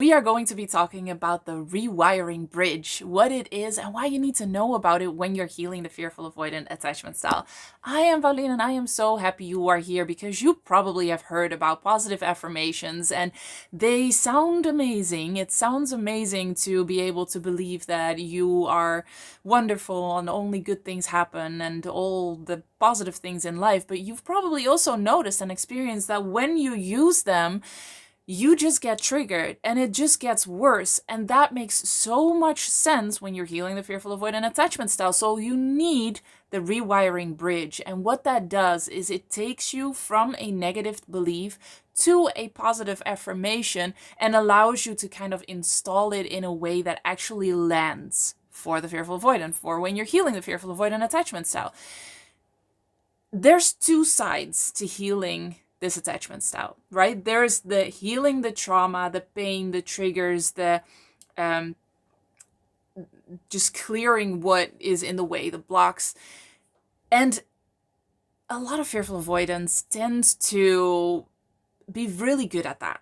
We are going to be talking about the Rewiring Bridge, what it is, and why you need to know about it when you're healing the Fearful Avoidant Attachment Style. I am Pauline, and I am so happy you are here because you probably have heard about positive affirmations, and they sound amazing. It sounds amazing to be able to believe that you are wonderful and only good things happen and all the positive things in life, but you've probably also noticed and experienced that when you use them, you just get triggered and it just gets worse. And that makes so much sense when you're healing the Fearful Avoidant Attachment Style. So you need the Rewiring Bridge. And what that does is it takes you from a negative belief to a positive affirmation and allows you to kind of install it in a way that actually lands for the Fearful Avoidant, for when you're healing the Fearful Avoidant Attachment Style. There's two sides to healing this attachment style, right? There's the healing the trauma, the pain, the triggers, the just clearing what is in the way, the blocks. And a lot of fearful avoidance tends to be really good at that.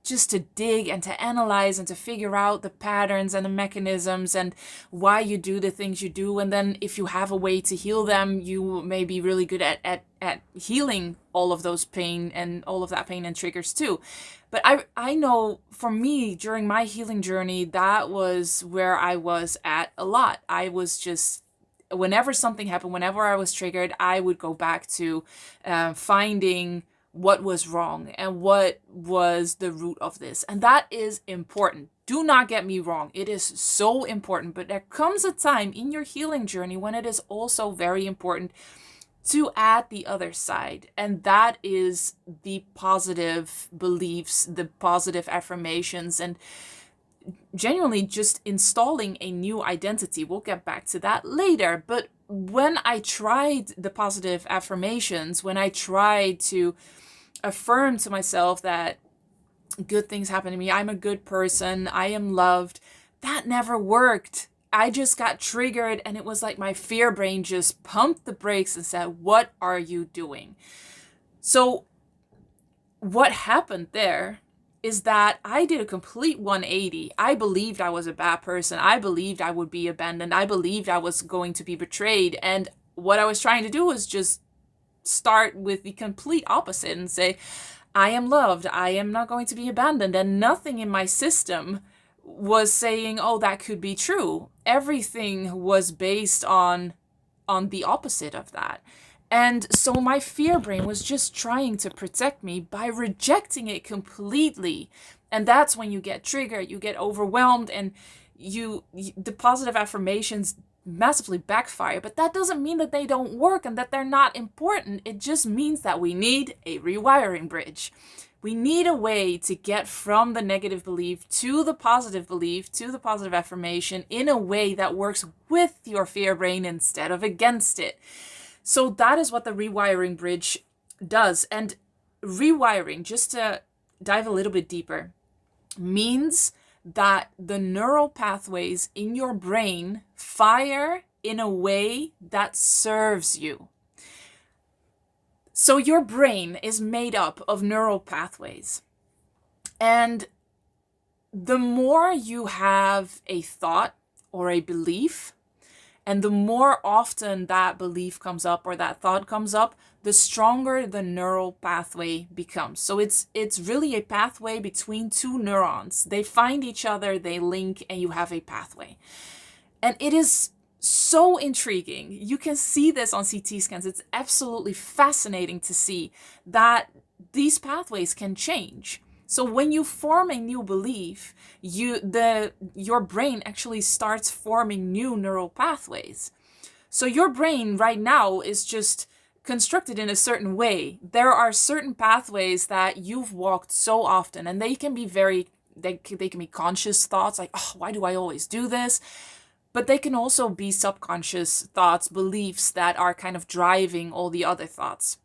Just to dig and to analyze and to figure out the patterns and the mechanisms and why you do the things you do. And then if you have a way to heal them, you may be really good at healing all of those pain and all of that pain and triggers too. But I know for me, during my healing journey, that was where I was at a lot. I was just, whenever something happened, whenever I was triggered, I would go back to finding what was wrong and what was the root of this. And that is important. Do not get me wrong. It is so important. But there comes a time in your healing journey when it is also very important to add the other side. And that is the positive beliefs, the positive affirmations, and genuinely just installing a new identity. We'll get back to that later. But when I tried the positive affirmations, when I tried to affirm to myself that good things happen to me, I'm a good person, I am loved, that never worked. I just got triggered, and it was like my fear brain just pumped the brakes and said, what are you doing? So what happened there is that I did a complete 180. I believed I was a bad person. I believed I would be abandoned. I believed I was going to be betrayed. And what I was trying to do was just start with the complete opposite and say, I am loved. I am not going to be abandoned. And nothing in my system was saying, oh, that could be true. Everything was based on the opposite of that. And so my fear brain was just trying to protect me by rejecting it completely. And that's when you get triggered, you get overwhelmed, and the positive affirmations massively backfire. But that doesn't mean that they don't work and that they're not important. It just means that we need a rewiring bridge. We need a way to get from the negative belief to the positive belief, to the positive affirmation in a way that works with your fear brain instead of against it. So that is what the rewiring bridge does. And rewiring, just to dive a little bit deeper, means that the neural pathways in your brain fire in a way that serves you. So your brain is made up of neural pathways. And the more you have a thought or a belief, and the more often that belief comes up or that thought comes up, the stronger the neural pathway becomes. So it's really a pathway between two neurons. They find each other, they link, and you have a pathway. And it is so intriguing. You can see this on CT scans. It's absolutely fascinating to see that these pathways can change. So when you form a new belief, your brain actually starts forming new neural pathways. So your brain right now is just constructed in a certain way. There are certain pathways that you've walked so often, and they can be they can be conscious thoughts like, oh, why do I always do this? But they can also be subconscious thoughts, beliefs that are kind of driving all the other thoughts.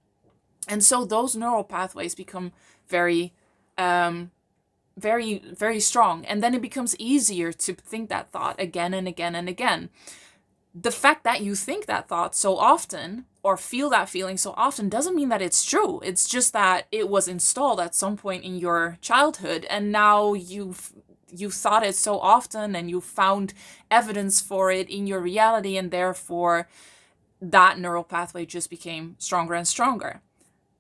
And so those neural pathways become very strong. And then it becomes easier to think that thought again and again and again. The fact that you think that thought so often or feel that feeling so often doesn't mean that it's true. It's just that it was installed at some point in your childhood, and now you've you thought it so often and you found evidence for it in your reality, and therefore that neural pathway just became stronger and stronger.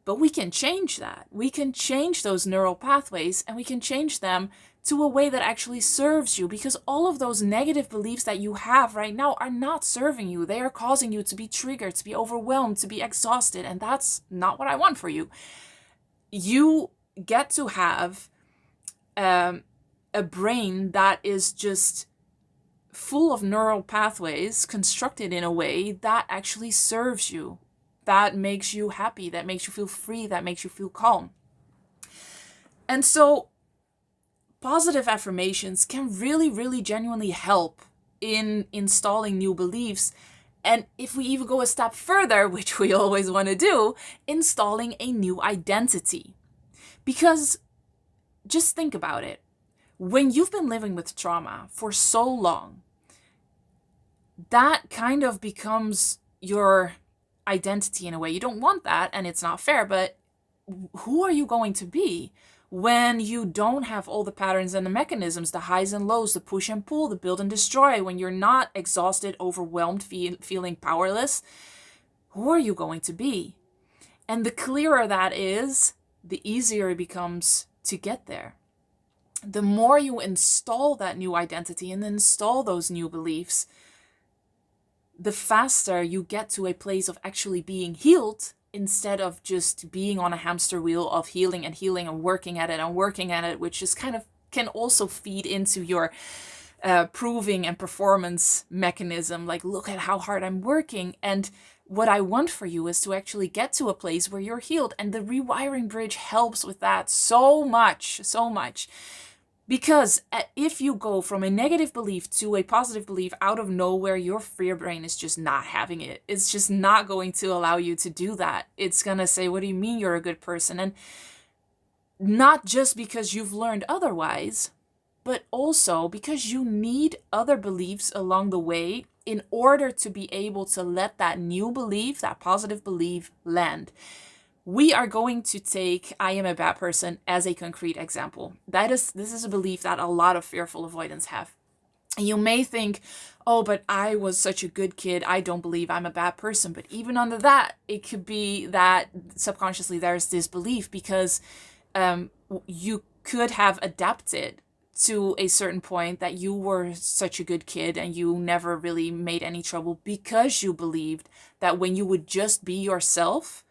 But we can change that. We can change those neural pathways, and we can change them to a way that actually serves you, because all of those negative beliefs that you have right now are not serving you. They are causing you to be triggered, to be overwhelmed, to be exhausted, and that's not what I want for you. You get to have a brain that is just full of neural pathways constructed in a way that actually serves you, that makes you happy, that makes you feel free, that makes you feel calm. And so positive affirmations can really, really genuinely help in installing new beliefs. And if we even go a step further, which we always want to do, installing a new identity. Because just think about it. When you've been living with trauma for so long, that kind of becomes your identity in a way. You don't want that, and it's not fair, but who are you going to be when you don't have all the patterns and the mechanisms, the highs and lows, the push and pull, the build and destroy, when you're not exhausted, overwhelmed, feeling powerless? Who are you going to be? And the clearer that is, the easier it becomes to get there. The more you install that new identity and install those new beliefs, the faster you get to a place of actually being healed, instead of just being on a hamster wheel of healing and working at it, which is kind of can also feed into your proving and performance mechanism. Like, look at how hard I'm working. And what I want for you is to actually get to a place where you're healed. And the Rewiring Bridge helps with that so much, so much. Because if you go from a negative belief to a positive belief out of nowhere, your Fearbrain is just not having it. It's just not going to allow you to do that. It's going to say, what do you mean you're a good person? And not just because you've learned otherwise, but also because you need other beliefs along the way in order to be able to let that new belief, that positive belief, land. We are going to take I am a bad person as a concrete example. This is a belief that a lot of fearful avoidants have. And you may think, oh, but I was such a good kid, I don't believe I'm a bad person. But even under that, it could be that subconsciously there's this belief because you could have adapted to a certain point that you were such a good kid and you never really made any trouble because you believed that when you would just be yourself,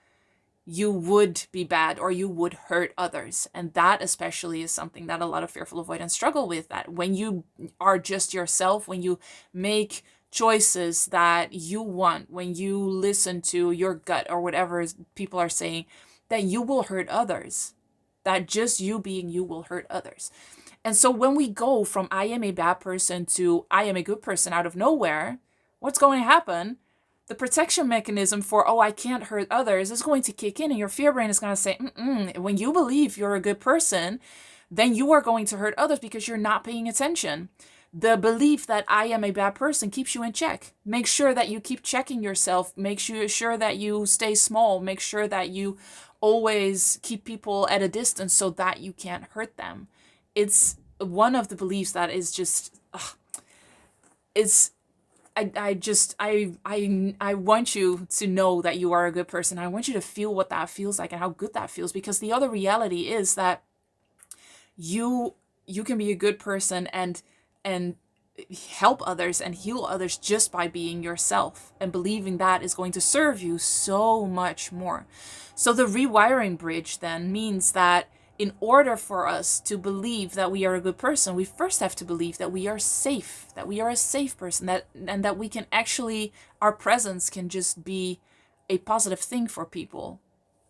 you would be bad or you would hurt others. And that especially is something that a lot of fearful avoidants struggle with, that when you are just yourself, when you make choices that you want, when you listen to your gut or whatever people are saying, that you will hurt others, that just you being you will hurt others. And so when we go from I am a bad person to I am a good person out of nowhere, what's going to happen? The protection mechanism for, oh, I can't hurt others is going to kick in, and your fear brain is going to say, when you believe you're a good person, then you are going to hurt others because you're not paying attention. The belief that I am a bad person keeps you in check. Make sure that you keep checking yourself. Make sure that you stay small. Make sure that you always keep people at a distance so that you can't hurt them. It's one of the beliefs that is just, I want you to know that you are a good person. I want you to feel what that feels like and how good that feels, because the other reality is that you can be a good person and help others and heal others just by being yourself, and believing that is going to serve you so much more. So the rewiring bridge then means that in order for us to believe that we are a good person, we first have to believe that we are safe, that we are a safe person, and that we can actually, our presence can just be a positive thing for people.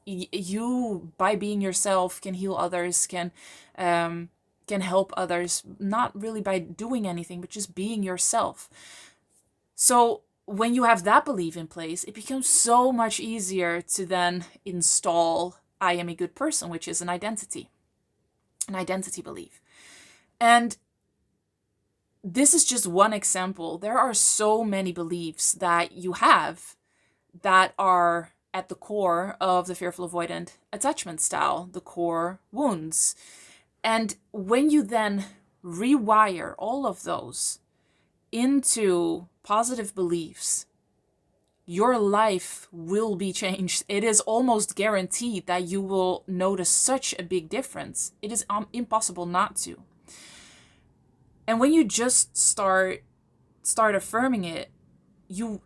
You, by being yourself, can heal others, can help others, not really by doing anything, but just being yourself. So when you have that belief in place, it becomes so much easier to then install I am a good person, which is an identity belief. And this is just one example. There are so many beliefs that you have that are at the core of the Fearful Avoidant Attachment Style, the core wounds. And when you then rewire all of those into positive beliefs, your life will be changed. It is almost guaranteed that you will notice such a big difference. It is impossible not to. And when you just start affirming it, you're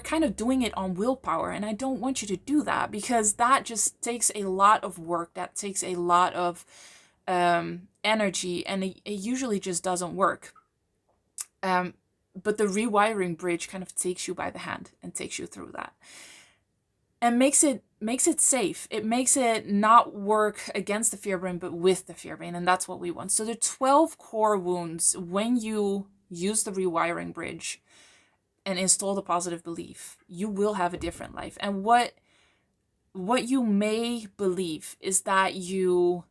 kind of doing it on willpower, and I don't want you to do that, because that just takes a lot of work, that takes a lot of energy, and it usually just doesn't work. But the rewiring bridge kind of takes you by the hand and takes you through that, and makes it safe. It makes it not work against the fear brain, but with the fear brain, and that's what we want. So the 12 core wounds, when you use the rewiring bridge and install the positive belief, you will have a different life. And what you may believe is that you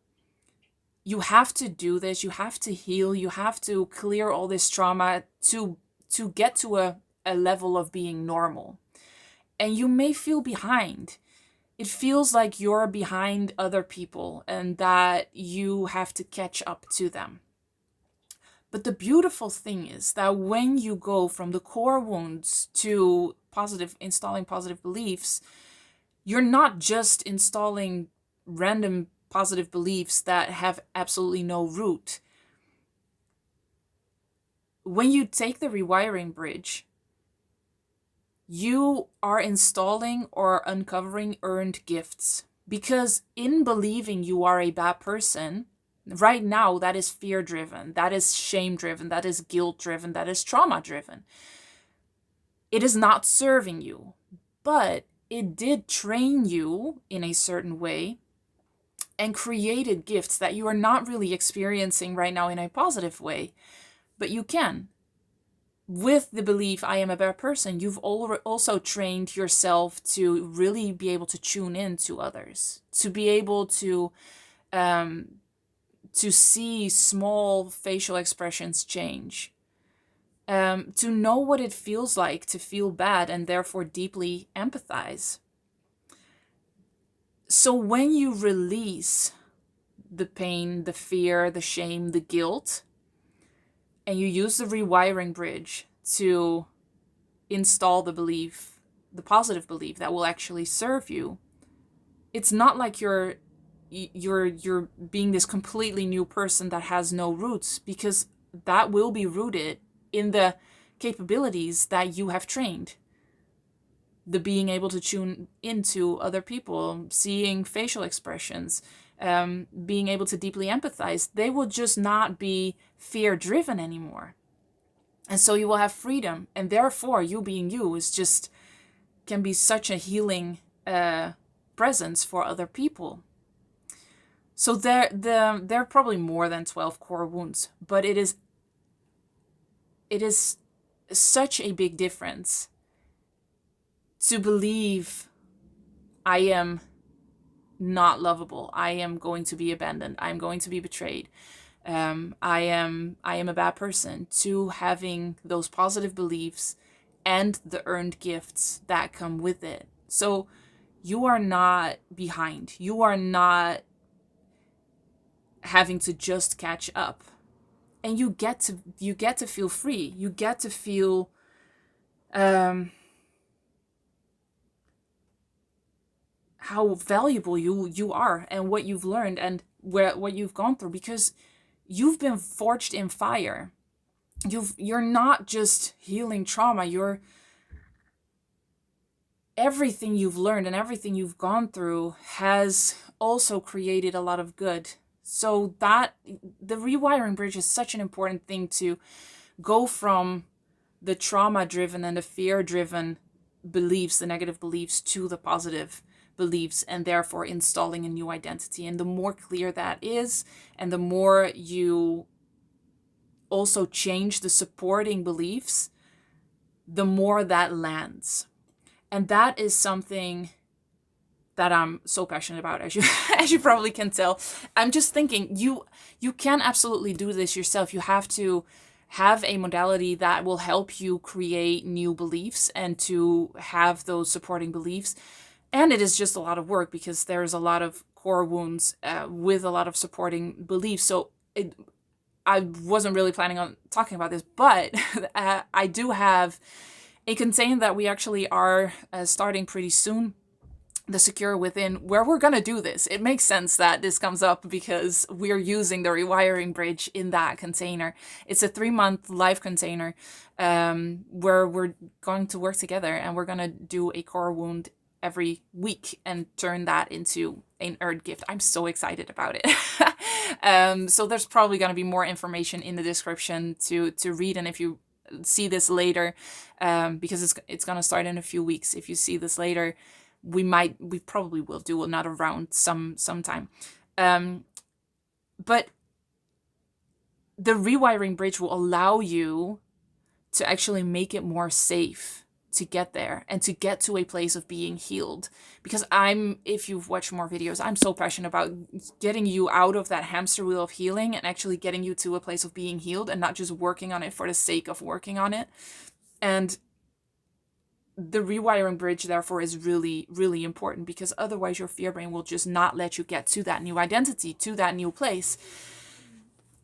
have to do this, you have to heal, you have to clear all this trauma to get to a level of being normal. And you may feel behind. It feels like you're behind other people and that you have to catch up to them. But the beautiful thing is that when you go from the core wounds to installing positive beliefs, you're not just installing random positive beliefs that have absolutely no root. When you take the rewiring bridge, you are installing or uncovering earned gifts. Because in believing you are a bad person, right now, that is fear-driven, that is shame-driven, that is guilt-driven, that is trauma-driven. It is not serving you, but it did train you in a certain way and created gifts that you are not really experiencing right now in a positive way, but you can. With the belief, I am a better person, you've also trained yourself to really be able to tune in to others, to be able to see small facial expressions change, to know what it feels like to feel bad and therefore deeply empathize. So when you release the pain, the fear, the shame, the guilt, and you use the rewiring bridge to install the belief, the positive belief that will actually serve you, it's not like you're being this completely new person that has no roots, because that will be rooted in the capabilities that you have trained. The being able to tune into other people, seeing facial expressions, being able to deeply empathize, they will just not be fear-driven anymore. And so you will have freedom, and therefore you being you is just can be such a healing presence for other people. So there are probably more than 12 core wounds, but it is such a big difference to believe I am not lovable, I am going to be abandoned, I'm going to be betrayed, I am a bad person, to having those positive beliefs and the earned gifts that come with it. So you are not behind. You are not having to just catch up. And you get to feel free. You get to feel how valuable you are, and what you've learned, and what you've gone through, because you've been forged in fire. You're not just healing trauma, you're everything you've learned and everything you've gone through has also created a lot of good. So that the rewiring bridge is such an important thing, to go from the trauma-driven and the fear-driven beliefs, the negative beliefs, to the positive beliefs, and therefore installing a new identity. And the more clear that is, and the more you also change the supporting beliefs, the more that lands. And that is something that I'm so passionate about, as you probably can tell. I'm just thinking, you can absolutely do this yourself. You have to have a modality that will help you create new beliefs and to have those supporting beliefs. And it is just a lot of work, because there's a lot of core wounds with a lot of supporting beliefs. So I wasn't really planning on talking about this, but I do have a container that we actually are starting pretty soon, the Secure Within, where we're going to do this. It makes sense that this comes up because we're using the Rewiring Bridge in that container. It's a 3-month live container where we're going to work together, and we're going to do a core wound every week and turn that into an earned gift. I'm so excited about it. So there's probably going to be more information in the description to read, and if you see this later, because it's going to start in a few weeks, if you see this later, we probably will do another round sometime. But the Rewiring Bridge will allow you to actually make it more safe to get there and to get to a place of being healed. Because if you've watched more videos, I'm so passionate about getting you out of that hamster wheel of healing and actually getting you to a place of being healed, and not just working on it for the sake of working on it. And the Rewiring Bridge, therefore, is really, really important, because otherwise your fear brain will just not let you get to that new identity, to that new place.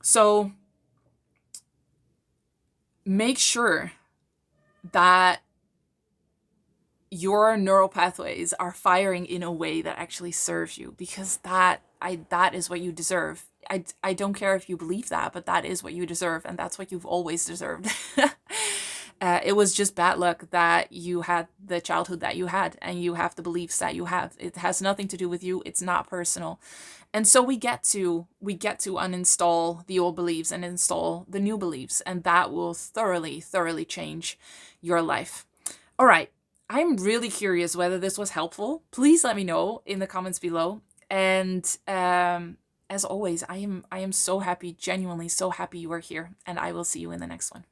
So make sure that your neural pathways are firing in a way that actually serves you, because that is what you deserve. I don't care if you believe that, but that is what you deserve, and that's what you've always deserved. It was just bad luck that you had the childhood that you had, and you have the beliefs that you have. It has nothing to do with you. It's not personal. And so we get to uninstall the old beliefs and install the new beliefs, and that will thoroughly, thoroughly change your life. All right. I'm really curious whether this was helpful. Please let me know in the comments below. And as always, I am so happy, genuinely so happy you are here, and I will see you in the next one.